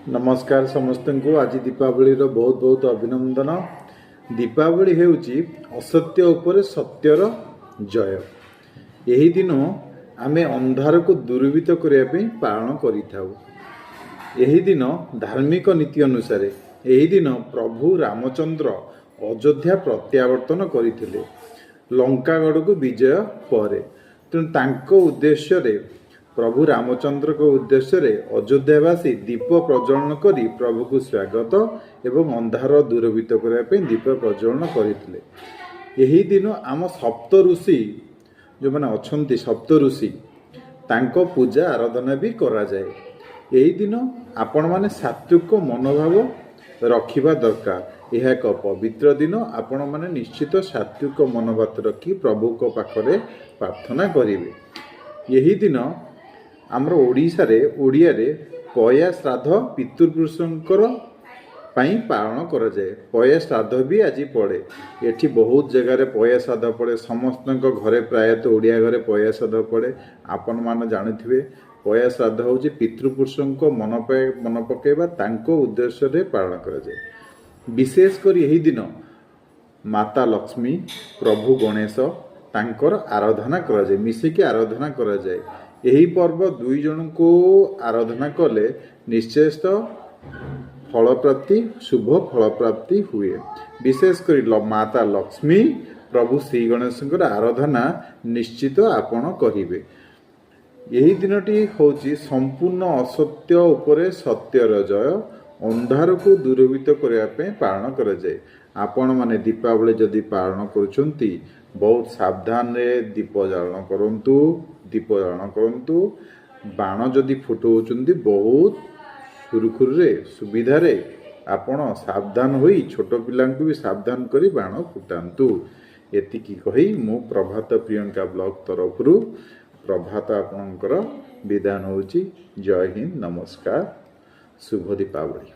नमस्कार समस्त को आज दीपावली बहुत बहुत अभिनंदन। दीपावली हेउची असत्य उपर सत्यर जय। यही दिन आमे अंधार को दूरभीत करने पालन करिथाउ। यही दिन धार्मिक नीति अनुसार यही दिन प्रभु रामचंद्र अयोध्या प्रत्यावर्तन करथिले लंकागढ़ को विजय पर। तेणु तांको उद्देश्य रे प्रभु रामचंद्र को उद्देश्य रे अयोध्यावासी दीप प्रज्वलन करी प्रभु को स्वागत एवं अंधार दूरभीत करने दीप प्रज्वलन करथिले। यही दिन आम सप्त ऋषि जो मैंने अच्छा सप्त ऋषि तांको पूजा आराधना भी करा जाए। यही दिन आपण माने सात्विक मनोभाव रखिबा दरकार। यह एक पवित्र दिन। आपण माने निश्चित सात्विक मनोभाव रखी प्रभु को पाखरे प्रार्थना करिवे। यही दिन आमर ओडिशा रे ओडिया रे पया श्राद्ध पितृपुरुषंकर पाई पालन करा जाए। पया श्राद्ध भी आज पड़े। एठी बहुत जगह पया श्राद्ध पड़े। समस्त घरे प्रायतः ओडिया घरे पया श्राद्ध पड़े। आपण मान जानिथिबे पया श्राद्ध होची पितृपुरुषों को मन पकेबा तांको उद्देश्य रे पालन करा जाए। विशेषकर यही दिन माता लक्ष्मी प्रभु गणेश तांकर आराधना करा जाए। मिसिकी आराधना करा जाए। यही पर्व दुई जन को आराधना कले निश्चय फल प्राप्ति शुभ फल प्राप्ति हुए। विशेषकर माता लक्ष्मी प्रभु श्री गणेश आराधना निश्चित आपण करिवे। यही दिनटी होची संपूर्ण असत्य उपरे सत्यर जय। अंधार को दूरभीत करने पालन करा जाए। आपण माने दीपावली जदि पालन करुछंती बहुत सावधान रे दीप जालन करंतु। दीप जालन करंतु। बाण जदि फुटाउछंती बहुत सुरखुर रे सुविधा रे आपण सावधान होई छोट पिलांकु भी सावधान करी बाण फुटांतु। एतिकी कही मु प्रभात प्रियंका ब्लॉग तरफरु प्रभात आपणकर विधान होची। जय हिंद, नमस्कार, शुभ दीपावली।